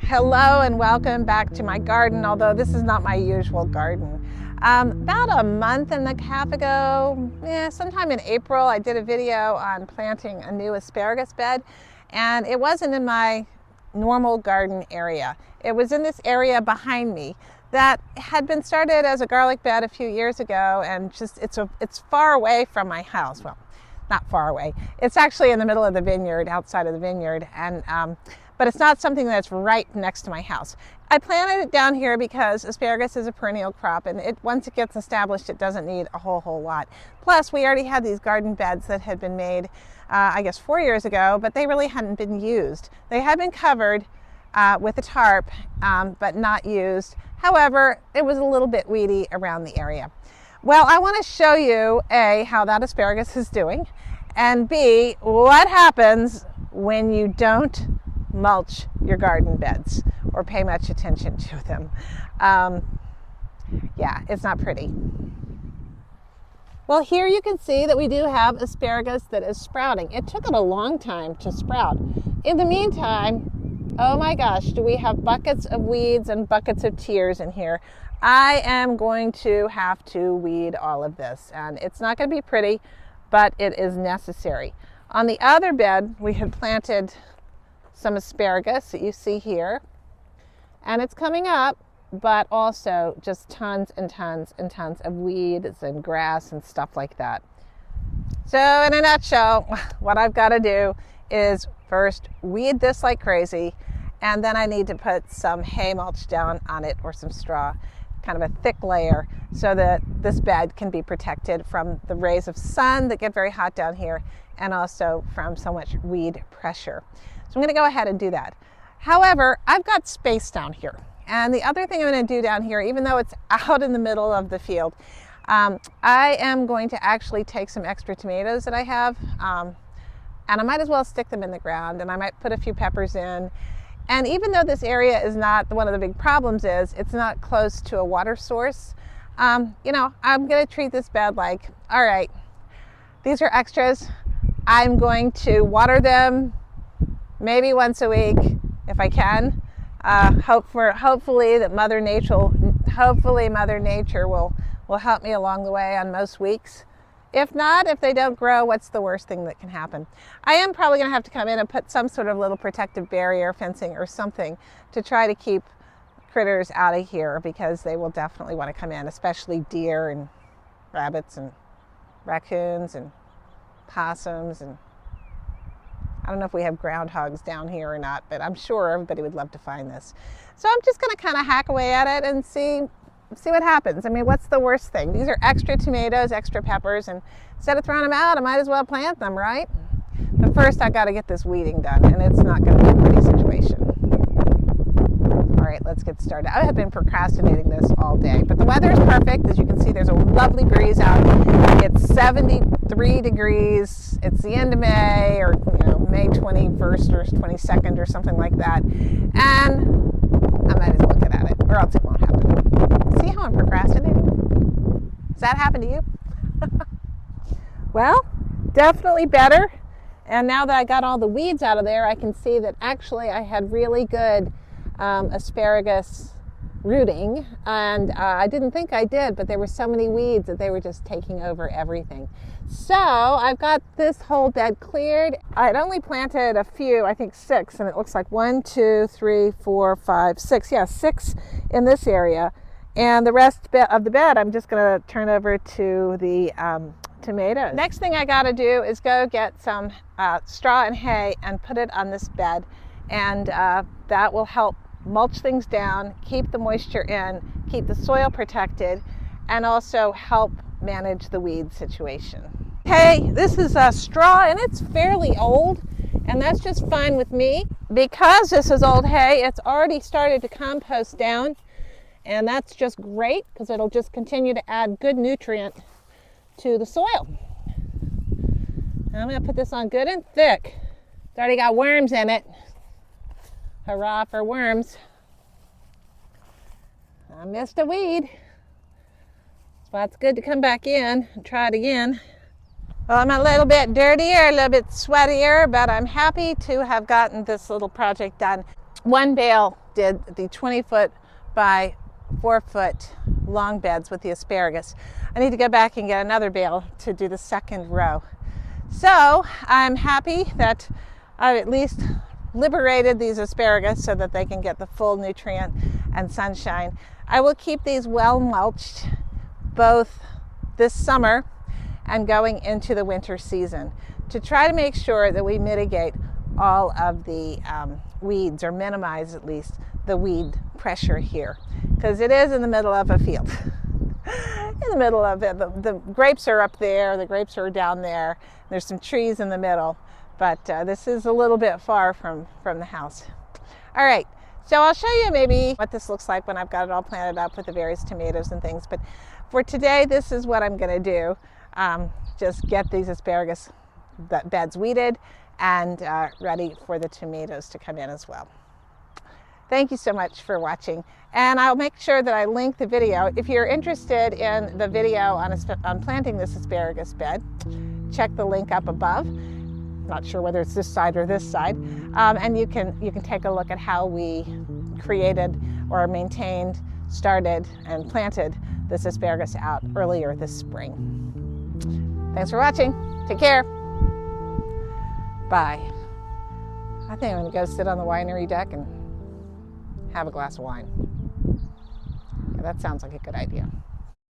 Hello and welcome back to my garden, although this is not my usual garden. About a month and a half ago, sometime in April, I did a video on planting a new asparagus bed, and it wasn't in my normal garden area. It was in this area behind me that had been started as a garlic bed a few years ago, and it's far away from my house. Well, not far away. It's actually in the middle of the vineyard, outside of the vineyard, and but it's not something that's right next to my house. I planted it down here because asparagus is a perennial crop, and once it gets established, it doesn't need a whole lot. Plus, we already had these garden beds that had been made, I guess 4 years ago, but they really hadn't been used. They had been covered with a tarp, but not used. However, it was a little bit weedy around the area. Well, I want to show you A, how that asparagus is doing, and B, what happens when you don't mulch your garden beds or pay much attention to them. Yeah, it's not pretty. Well, here you can see that we do have asparagus that is sprouting. It took it a long time to sprout. In the meantime, oh my gosh, do we have buckets of weeds and buckets of tears in here. I am going to have to weed all of this, and it's not going to be pretty, but it is necessary. On the other bed, we had planted some asparagus that you see here, and it's coming up, but also just tons and tons and tons of weeds and grass and stuff like that. So in a nutshell, what I've got to do is first weed this like crazy, and then I need to put some hay mulch down on it or some straw, kind of a thick layer, so that this bed can be protected from the rays of sun that get very hot down here, and also from so much weed pressure. So I'm going to go ahead and do that. However, I've got space down here. And the other thing I'm going to do down here, even though it's out in the middle of the field, I am going to actually take some extra tomatoes that I have, and I might as well stick them in the ground, and I might put a few peppers in. And even though this area is not, one of the big problems is it's not close to a water source, I'm going to treat this bed like, all right, these are extras. I'm going to water them maybe once a week if I can. Hopefully Mother Nature will help me along the way on most weeks. If not, if they don't grow, what's the worst thing that can happen? I am probably going to have to come in and put some sort of little protective barrier, fencing or something, to try to keep critters out of here, because they will definitely want to come in, especially deer and rabbits and raccoons and possums, and I don't know if we have groundhogs down here or not, but I'm sure everybody would love to find this. So I'm just going to kind of hack away at it and see what happens. I mean, what's the worst thing? These are extra tomatoes, extra peppers, and instead of throwing them out, I might as well plant them, right? But first, I got to get this weeding done, and it's not going to be a pretty situation. All right, let's get started. I have been procrastinating this all day, but the weather is perfect. As you can see, there's a lovely breeze out. It's 73 degrees. It's the end of May, or May 21st or 22nd or something like that. And I might as well get at it, or else it won't happen. See how I'm procrastinating? Does that happen to you? Well, definitely better. And now that I got all the weeds out of there, I can see that actually I had really good asparagus rooting, and I didn't think I did, but there were so many weeds that they were just taking over everything. So I've got this whole bed cleared. I had only planted a few, I think 6, and it looks like 1, 2, 3, 4, 5, 6. Yeah, 6 in this area, and the rest of the bed I'm just going to turn over to the tomatoes. Next thing I got to do is go get some straw and hay and put it on this bed, and that will help mulch things down, keep the moisture in, keep the soil protected, and also help manage the weed situation. Hey, this is straw, and it's fairly old, and that's just fine with me. Because this is old hay, it's already started to compost down, and that's just great because it'll just continue to add good nutrient to the soil. And I'm going to put this on good and thick. It's already got worms in it. Hurrah for worms. I missed a weed. So it's good to come back in and try it again. Well, I'm a little bit dirtier, a little bit sweatier, but I'm happy to have gotten this little project done. one bale did the 20-foot by 4-foot long beds with the asparagus. I need to go back and get another bale to do the second row. So I'm happy that I've at least liberated these asparagus so that they can get the full nutrient and sunshine. I will keep these well mulched both this summer and going into the winter season to try to make sure that we mitigate all of the weeds, or minimize at least the weed pressure here, because it is in the middle of a field. In the middle of it, the grapes are up there, the grapes are down there, there's some trees in the middle, but this is a little bit far from the house. All right, so I'll show you maybe what this looks like when I've got it all planted up with the various tomatoes and things, but for today, this is what I'm going to do. Just get these asparagus beds weeded and ready for the tomatoes to come in as well. Thank you so much for watching, and I'll make sure that I link the video. If you're interested in the video on planting this asparagus bed, check the link up above. Not sure whether it's this side or this side, and you can take a look at how we created or maintained, started, and planted this asparagus out earlier this spring. Thanks for watching. Take care. Bye. I think I'm going to go sit on the winery deck and have a glass of wine. Yeah, that sounds like a good idea.